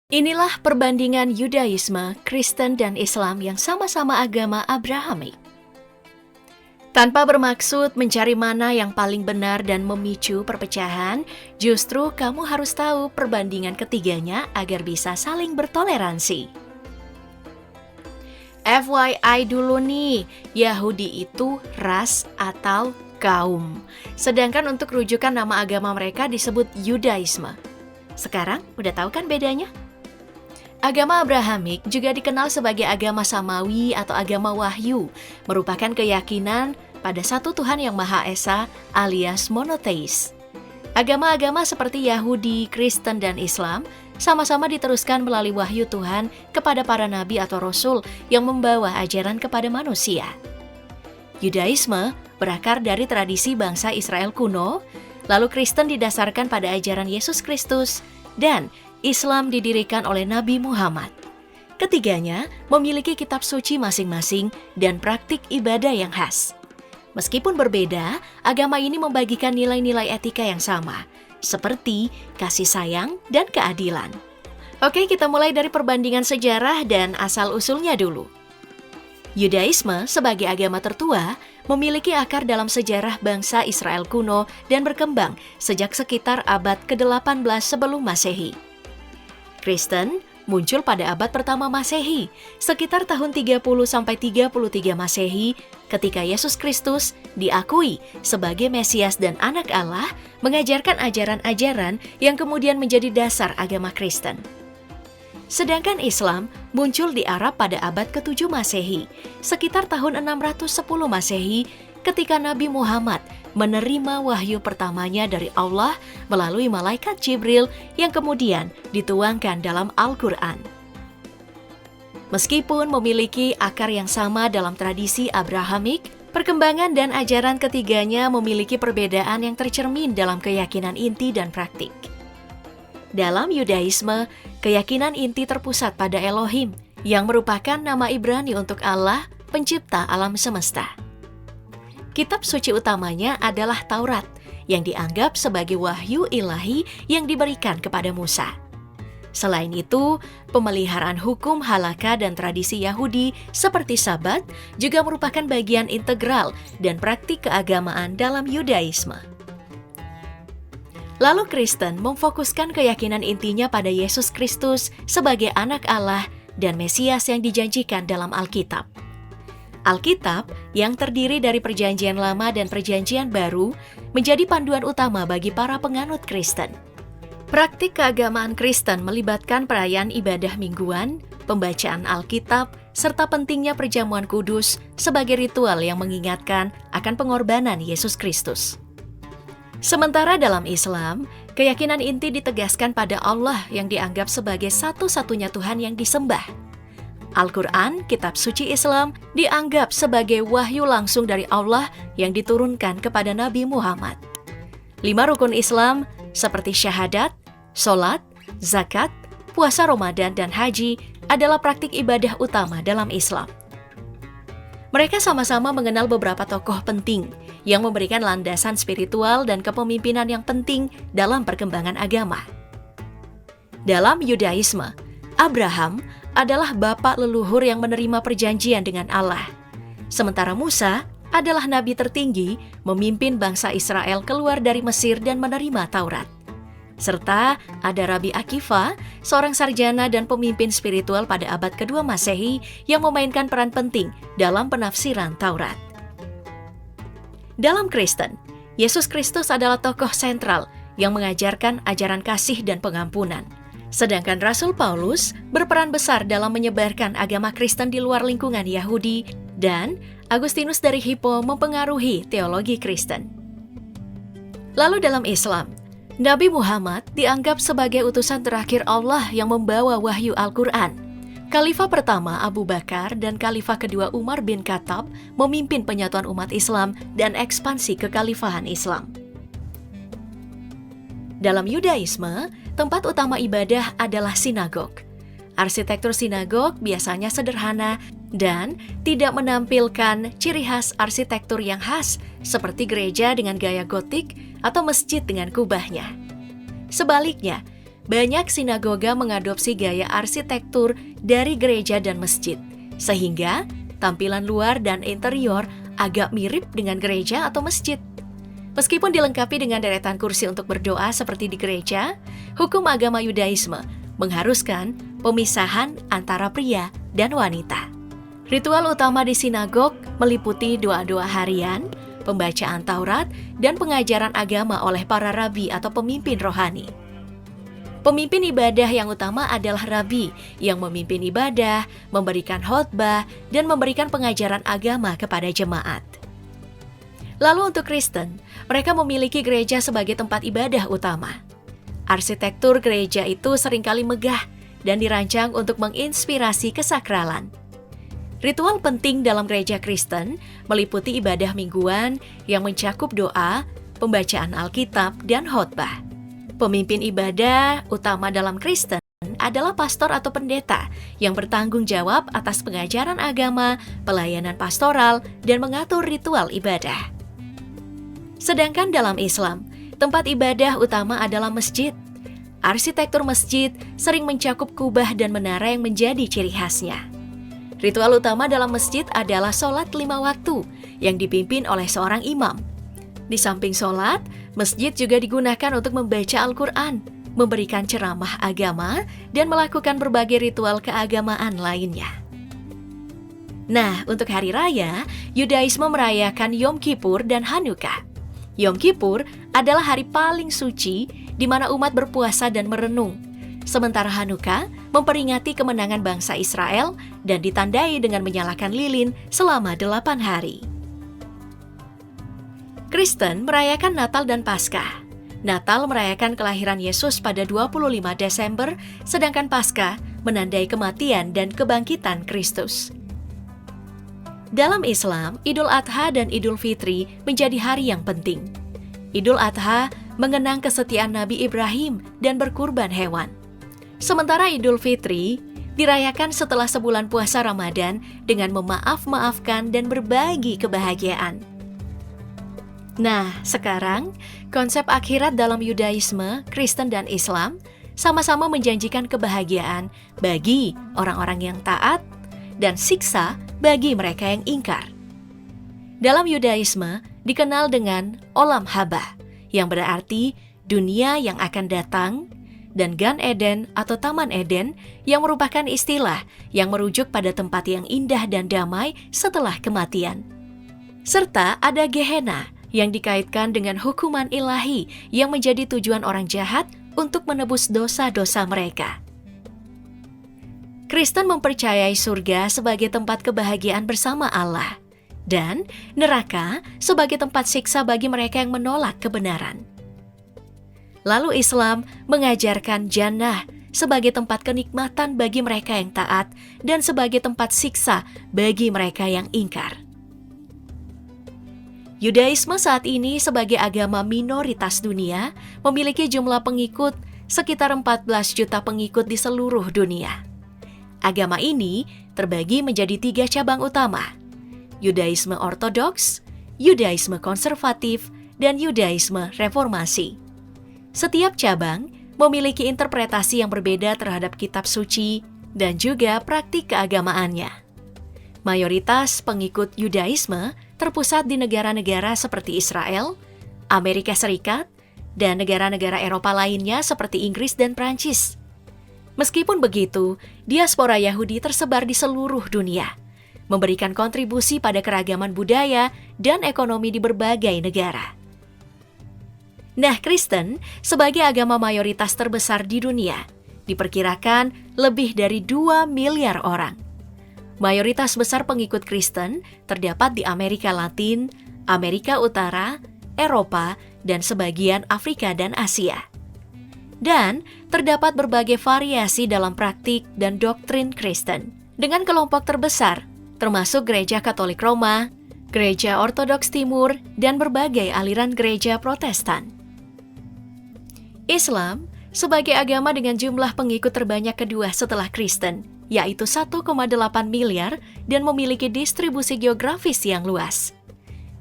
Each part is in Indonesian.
Inilah perbandingan Yudaisme, Kristen, dan Islam yang sama-sama agama Abrahamik. Tanpa bermaksud mencari mana yang paling benar dan memicu perpecahan, justru kamu harus tahu perbandingan ketiganya agar bisa saling bertoleransi. FYI dulu nih, Yahudi itu ras atau kaum. Sedangkan untuk rujukan nama agama mereka disebut Yudaisme. Sekarang udah tahu kan bedanya? Agama Abrahamik juga dikenal sebagai agama Samawi atau agama Wahyu, merupakan keyakinan pada satu Tuhan yang Maha Esa alias monoteis. Agama-agama seperti Yahudi, Kristen, dan Islam sama-sama diteruskan melalui wahyu Tuhan kepada para nabi atau rasul yang membawa ajaran kepada manusia. Yudaisme berakar dari tradisi bangsa Israel kuno, lalu Kristen didasarkan pada ajaran Yesus Kristus, dan Islam didirikan oleh Nabi Muhammad. Ketiganya memiliki kitab suci masing-masing dan praktik ibadah yang khas. Meskipun berbeda, agama ini membagikan nilai-nilai etika yang sama, seperti kasih sayang dan keadilan. Oke, kita mulai dari perbandingan sejarah dan asal-usulnya dulu. Yudaisme sebagai agama tertua memiliki akar dalam sejarah bangsa Israel kuno dan berkembang sejak sekitar abad ke-18 sebelum Masehi. Kristen muncul pada abad pertama Masehi, sekitar tahun 30-33 Masehi, ketika Yesus Kristus diakui sebagai Mesias dan Anak Allah, mengajarkan ajaran-ajaran yang kemudian menjadi dasar agama Kristen. Sedangkan Islam muncul di Arab pada abad ke-7 Masehi, sekitar tahun 610 Masehi, ketika Nabi Muhammad menerima wahyu pertamanya dari Allah melalui malaikat Jibril yang kemudian dituangkan dalam Al-Quran. Meskipun memiliki akar yang sama dalam tradisi Abrahamik, perkembangan dan ajaran ketiganya memiliki perbedaan yang tercermin dalam keyakinan inti dan praktik. Dalam Yudaisme, keyakinan inti terpusat pada Elohim, yang merupakan nama Ibrani untuk Allah, pencipta alam semesta. Kitab suci utamanya adalah Taurat, yang dianggap sebagai wahyu ilahi yang diberikan kepada Musa. Selain itu, pemeliharaan hukum halakha dan tradisi Yahudi seperti Sabat juga merupakan bagian integral dan praktik keagamaan dalam Yudaisme. Lalu Kristen memfokuskan keyakinan intinya pada Yesus Kristus sebagai Anak Allah dan Mesias yang dijanjikan dalam Alkitab. Alkitab yang terdiri dari Perjanjian Lama dan Perjanjian Baru menjadi panduan utama bagi para penganut Kristen. Praktik keagamaan Kristen melibatkan perayaan ibadah mingguan, pembacaan Alkitab, serta pentingnya perjamuan kudus sebagai ritual yang mengingatkan akan pengorbanan Yesus Kristus. Sementara dalam Islam, keyakinan inti ditegaskan pada Allah yang dianggap sebagai satu-satunya Tuhan yang disembah. Al-Quran, kitab suci Islam, dianggap sebagai wahyu langsung dari Allah yang diturunkan kepada Nabi Muhammad. 5 rukun Islam seperti syahadat, sholat, zakat, puasa Ramadan, dan haji adalah praktik ibadah utama dalam Islam. Mereka sama-sama mengenal beberapa tokoh penting yang memberikan landasan spiritual dan kepemimpinan yang penting dalam perkembangan agama. Dalam Yudaisme, Abraham adalah bapak leluhur yang menerima perjanjian dengan Allah. Sementara Musa adalah nabi tertinggi memimpin bangsa Israel keluar dari Mesir dan menerima Taurat. Serta ada Rabi Akiva, seorang sarjana dan pemimpin spiritual pada abad kedua Masehi yang memainkan peran penting dalam penafsiran Taurat. Dalam Kristen, Yesus Kristus adalah tokoh sentral yang mengajarkan ajaran kasih dan pengampunan. Sedangkan Rasul Paulus berperan besar dalam menyebarkan agama Kristen di luar lingkungan Yahudi, dan Agustinus dari Hippo mempengaruhi teologi Kristen. Lalu dalam Islam, Nabi Muhammad dianggap sebagai utusan terakhir Allah yang membawa wahyu Al-Quran. Khalifah pertama Abu Bakar dan Khalifah kedua Umar bin Khattab memimpin penyatuan umat Islam dan ekspansi kekhalifahan Islam. Dalam Yudaisme, tempat utama ibadah adalah sinagog. Arsitektur sinagog biasanya sederhana dan tidak menampilkan ciri khas arsitektur yang khas seperti gereja dengan gaya gotik atau masjid dengan kubahnya. Sebaliknya, banyak sinagoga mengadopsi gaya arsitektur dari gereja dan masjid, sehingga tampilan luar dan interior agak mirip dengan gereja atau masjid. Meskipun dilengkapi dengan deretan kursi untuk berdoa seperti di gereja, hukum agama Yudaisme mengharuskan pemisahan antara pria dan wanita. Ritual utama di sinagog meliputi doa-doa harian, pembacaan Taurat, dan pengajaran agama oleh para rabi atau pemimpin rohani. Pemimpin ibadah yang utama adalah rabi yang memimpin ibadah, memberikan khotbah, dan memberikan pengajaran agama kepada jemaat. Lalu untuk Kristen, mereka memiliki gereja sebagai tempat ibadah utama. Arsitektur gereja itu seringkali megah dan dirancang untuk menginspirasi kesakralan. Ritual penting dalam gereja Kristen meliputi ibadah mingguan yang mencakup doa, pembacaan Alkitab, dan khotbah. Pemimpin ibadah utama dalam Kristen adalah pastor atau pendeta yang bertanggung jawab atas pengajaran agama, pelayanan pastoral, dan mengatur ritual ibadah. Sedangkan dalam Islam, tempat ibadah utama adalah masjid. Arsitektur masjid sering mencakup kubah dan menara yang menjadi ciri khasnya. Ritual utama dalam masjid adalah sholat 5 waktu yang dipimpin oleh seorang imam. Di samping sholat, masjid juga digunakan untuk membaca Al-Quran, memberikan ceramah agama, dan melakukan berbagai ritual keagamaan lainnya. Nah, untuk hari raya, Yudaisme merayakan Yom Kippur dan Hanukkah. Yom Kippur adalah hari paling suci di mana umat berpuasa dan merenung. Sementara Hanukkah memperingati kemenangan bangsa Israel dan ditandai dengan menyalakan lilin selama 8 hari. Kristen merayakan Natal dan Paskah. Natal merayakan kelahiran Yesus pada 25 Desember, sedangkan Paskah menandai kematian dan kebangkitan Kristus. Dalam Islam, Idul Adha dan Idul Fitri menjadi hari yang penting. Idul Adha mengenang kesetiaan Nabi Ibrahim dan berkurban hewan. Sementara Idul Fitri dirayakan setelah sebulan puasa Ramadan dengan memaaf-maafkan dan berbagi kebahagiaan. Nah, sekarang konsep akhirat dalam Yudaisme, Kristen, dan Islam sama-sama menjanjikan kebahagiaan bagi orang-orang yang taat dan siksa bagi mereka yang ingkar. Dalam Yudaisme dikenal dengan Olam Haba, yang berarti dunia yang akan datang, dan Gan Eden atau Taman Eden yang merupakan istilah yang merujuk pada tempat yang indah dan damai setelah kematian. Serta ada Gehenna yang dikaitkan dengan hukuman ilahi yang menjadi tujuan orang jahat untuk menebus dosa-dosa mereka. Kristen mempercayai surga sebagai tempat kebahagiaan bersama Allah, dan neraka sebagai tempat siksa bagi mereka yang menolak kebenaran. Lalu Islam mengajarkan jannah sebagai tempat kenikmatan bagi mereka yang taat dan sebagai tempat siksa bagi mereka yang ingkar. Yudaisme saat ini sebagai agama minoritas dunia memiliki jumlah pengikut sekitar 14 juta pengikut di seluruh dunia. Agama ini terbagi menjadi 3 cabang utama: Yudaisme Ortodoks, Yudaisme Konservatif, dan Yudaisme Reformasi. Setiap cabang memiliki interpretasi yang berbeda terhadap kitab suci dan juga praktik keagamaannya. Mayoritas pengikut Yudaisme terpusat di negara-negara seperti Israel, Amerika Serikat, dan negara-negara Eropa lainnya seperti Inggris dan Prancis. Meskipun begitu, diaspora Yahudi tersebar di seluruh dunia, memberikan kontribusi pada keragaman budaya dan ekonomi di berbagai negara. Nah, Kristen sebagai agama mayoritas terbesar di dunia, diperkirakan lebih dari 2 miliar orang. Mayoritas besar pengikut Kristen terdapat di Amerika Latin, Amerika Utara, Eropa, dan sebagian Afrika dan Asia. Dan terdapat berbagai variasi dalam praktik dan doktrin Kristen, dengan kelompok terbesar, termasuk Gereja Katolik Roma, Gereja Ortodoks Timur, dan berbagai aliran gereja Protestan. Islam sebagai agama dengan jumlah pengikut terbanyak kedua setelah Kristen, yaitu 1,8 miliar dan memiliki distribusi geografis yang luas.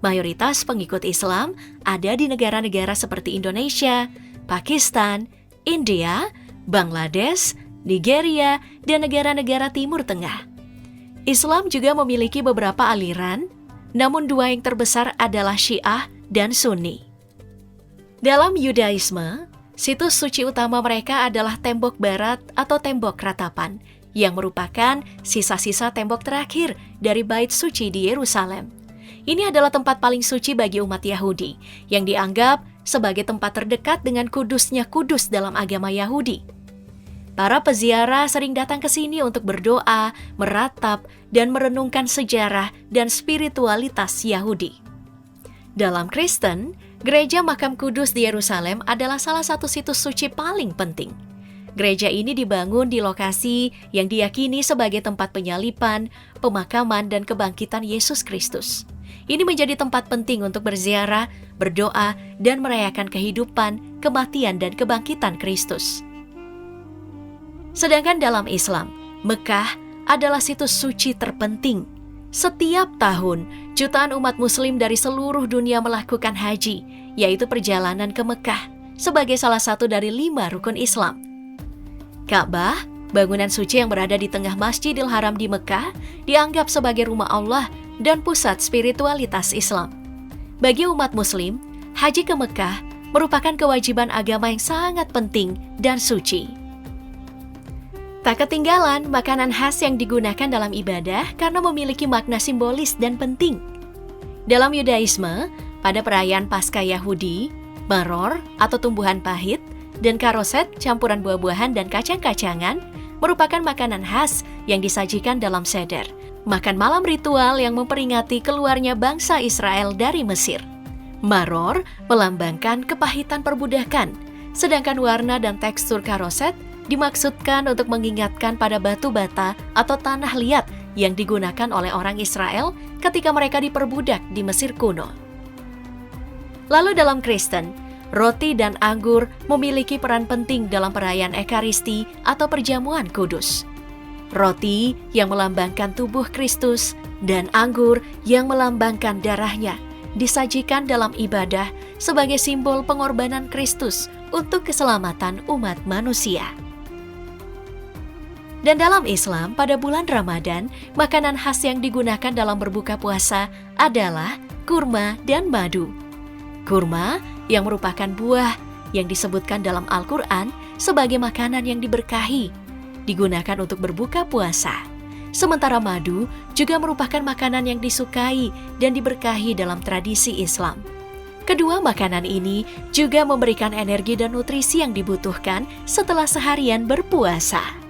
Mayoritas pengikut Islam ada di negara-negara seperti Indonesia, Pakistan, India, Bangladesh, Nigeria, dan negara-negara Timur Tengah. Islam juga memiliki beberapa aliran, namun dua yang terbesar adalah Syiah dan Sunni. Dalam Yudaisme, situs suci utama mereka adalah tembok barat atau tembok ratapan, yang merupakan sisa-sisa tembok terakhir dari bait suci di Yerusalem. Ini adalah tempat paling suci bagi umat Yahudi, yang dianggap sebagai tempat terdekat dengan kudusnya kudus dalam agama Yahudi. Para peziarah sering datang ke sini untuk berdoa, meratap, dan merenungkan sejarah dan spiritualitas Yahudi. Dalam Kristen, Gereja Makam Kudus di Yerusalem adalah salah satu situs suci paling penting. Gereja ini dibangun di lokasi yang diyakini sebagai tempat penyalipan, pemakaman, dan kebangkitan Yesus Kristus. Ini menjadi tempat penting untuk berziarah, berdoa, dan merayakan kehidupan, kematian, dan kebangkitan Kristus. Sedangkan dalam Islam, Mekah adalah situs suci terpenting. Setiap tahun, jutaan umat muslim dari seluruh dunia melakukan haji, yaitu perjalanan ke Mekah, sebagai salah satu dari 5 rukun Islam. Ka'bah, bangunan suci yang berada di tengah Masjidil Haram di Mekah, dianggap sebagai rumah Allah dan pusat spiritualitas Islam. Bagi umat muslim, haji ke Mekah merupakan kewajiban agama yang sangat penting dan suci. Tak ketinggalan makanan khas yang digunakan dalam ibadah karena memiliki makna simbolis dan penting. Dalam Yudaisme, pada perayaan Paskah Yahudi, maror atau tumbuhan pahit, dan karoset campuran buah-buahan dan kacang-kacangan merupakan makanan khas yang disajikan dalam seder, makan malam ritual yang memperingati keluarnya bangsa Israel dari Mesir. Maror melambangkan kepahitan perbudakan, sedangkan warna dan tekstur karoset dimaksudkan untuk mengingatkan pada batu bata atau tanah liat yang digunakan oleh orang Israel ketika mereka diperbudak di Mesir kuno. Lalu dalam Kristen, roti dan anggur memiliki peran penting dalam perayaan Ekaristi atau perjamuan kudus. Roti yang melambangkan tubuh Kristus dan anggur yang melambangkan darahnya disajikan dalam ibadah sebagai simbol pengorbanan Kristus untuk keselamatan umat manusia. Dan dalam Islam, pada bulan Ramadan, makanan khas yang digunakan dalam berbuka puasa adalah kurma dan madu. Kurma yang merupakan buah yang disebutkan dalam Al-Quran sebagai makanan yang diberkahi, digunakan untuk berbuka puasa. Sementara madu juga merupakan makanan yang disukai dan diberkahi dalam tradisi Islam. Kedua makanan ini juga memberikan energi dan nutrisi yang dibutuhkan setelah seharian berpuasa.